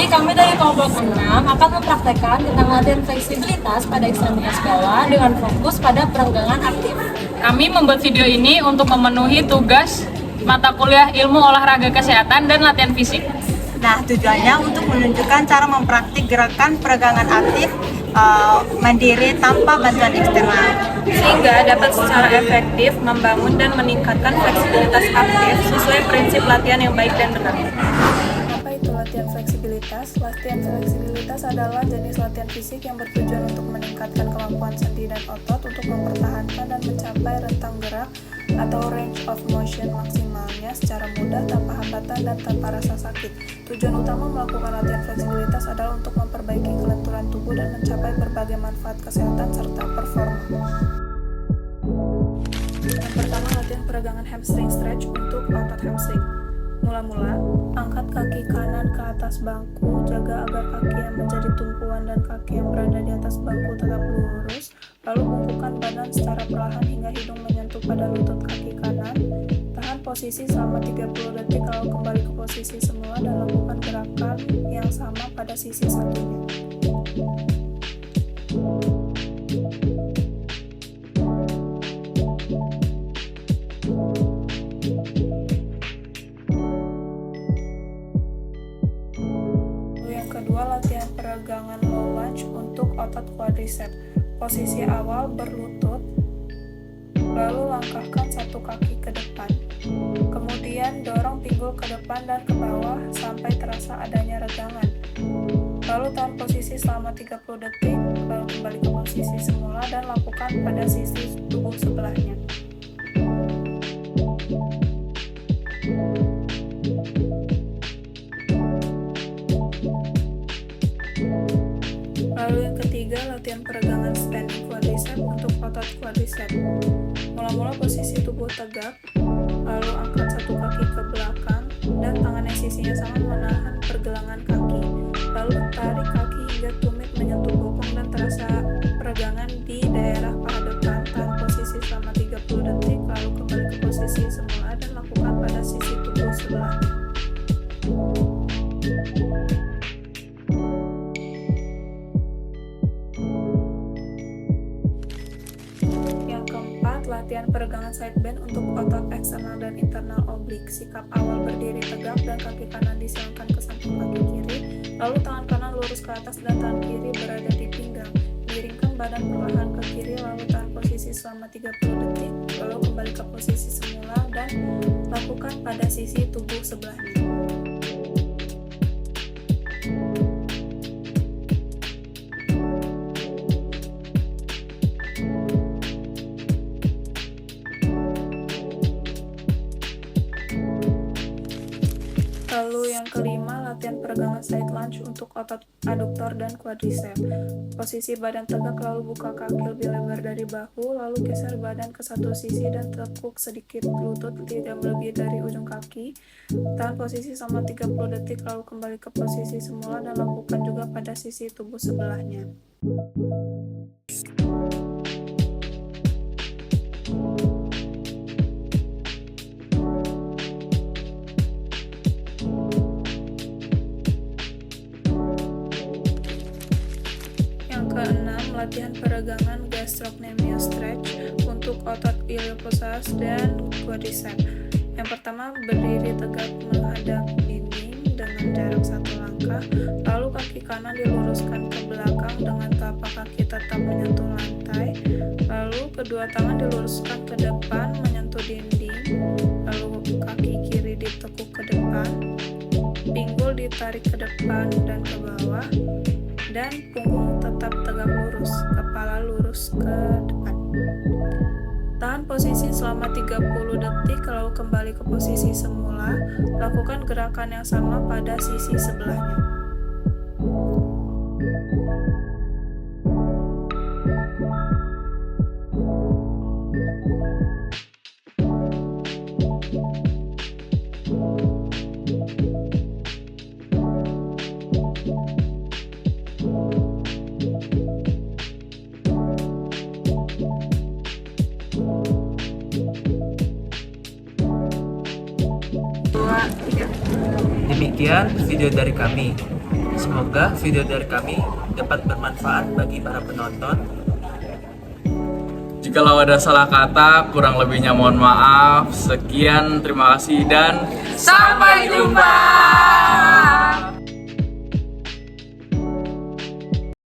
Kami dari kelompok 6 akan mempraktekkan tentang latihan fleksibilitas pada ekstremitas bawah dengan fokus pada perenggangan aktif. Kami membuat video ini untuk memenuhi tugas mata kuliah ilmu olahraga kesehatan dan latihan fisik. Nah, tujuannya untuk menunjukkan cara mempraktik gerakan peregangan aktif mandiri tanpa bantuan eksternal, sehingga dapat secara efektif membangun dan meningkatkan fleksibilitas aktif sesuai prinsip latihan yang baik dan benar. Latihan fleksibilitas. Latihan fleksibilitas adalah jenis latihan fisik yang bertujuan untuk meningkatkan kemampuan sendi dan otot untuk mempertahankan dan mencapai rentang gerak atau range of motion maksimalnya secara mudah, tanpa hambatan dan tanpa rasa sakit. Tujuan utama melakukan latihan fleksibilitas adalah untuk memperbaiki kelenturan tubuh dan mencapai berbagai manfaat kesehatan serta performa. Yang pertama, latihan peregangan hamstring stretch untuk otot hamstring. Mula-mula, angkat kaki kanan ke atas bangku, jaga agar kaki yang menjadi tumpuan dan kaki yang berada di atas bangku tetap lurus, lalu bungkukkan badan secara perlahan hingga hidung menyentuh pada lutut kaki kanan. Tahan posisi selama 30 detik, lalu kembali ke posisi semula dan lakukan gerakan yang sama pada sisi satunya. Kedua, latihan peregangan low lunge untuk otot quadricep. Posisi awal berlutut, lalu langkahkan satu kaki ke depan. Kemudian dorong pinggul ke depan dan ke bawah sampai terasa adanya regangan. Lalu tahan posisi selama 30 detik, lalu kembali ke posisi semula dan lakukan pada sisi tubuh sebelahnya. Lalu yang ketiga, latihan peregangan standing quadricep untuk otot quadricep. Mula-mula posisi tubuh tegak, lalu angkat satu kaki ke belakang dan tangan yang sisinya sama menahan pergelangan kaki. Lalu tarik kaki hingga tumit menyentuh bokong dan terasa peregangan di daerah paha depan. Tahan posisi selama 30 detik, lalu kembali ke posisi semula dan lakukan pada sisi tubuh sebelahnya. Latihan peregangan side bend untuk otot eksternal dan internal oblik. Sikap awal berdiri tegak dan kaki kanan disilangkan ke samping kaki kiri, lalu tangan kanan lurus ke atas dan tangan kiri berada di pinggang. Miringkan badan perlahan ke kiri, lalu tahan posisi selama 30 detik, lalu kembali ke posisi semula dan lakukan pada sisi tubuh sebelahnya. Lalu yang kelima, latihan peregangan side lunge untuk otot aduktor dan quadricep. Posisi badan tegak, lalu buka kaki lebih lebar dari bahu, lalu geser badan ke satu sisi dan tekuk sedikit lutut tidak melebihi dari ujung kaki. Tahan posisi selama 30 detik, lalu kembali ke posisi semula dan lakukan juga pada sisi tubuh sebelahnya. Keenam, latihan peregangan gastrocnemius stretch untuk otot iliopsoas dan quadricep. Yang pertama, berdiri tegak menghadap dinding dengan jarak 1 langkah, lalu kaki kanan diluruskan ke belakang dengan telapak kaki tetap menyentuh lantai, lalu kedua tangan diluruskan ke depan menyentuh dinding, lalu kaki kiri ditekuk ke depan, pinggul ditarik ke depan dan ke bawah, dan punggung tetap tegak lurus, kepala lurus ke depan. Tahan posisi selama 30 detik, lalu kembali ke posisi semula. Lakukan gerakan yang sama pada sisi sebelahnya. Demikian video dari kami. Semoga video dari kami dapat bermanfaat bagi para penonton. Jikalau ada salah kata, kurang lebihnya mohon maaf. Sekian, terima kasih dan Sampai jumpa.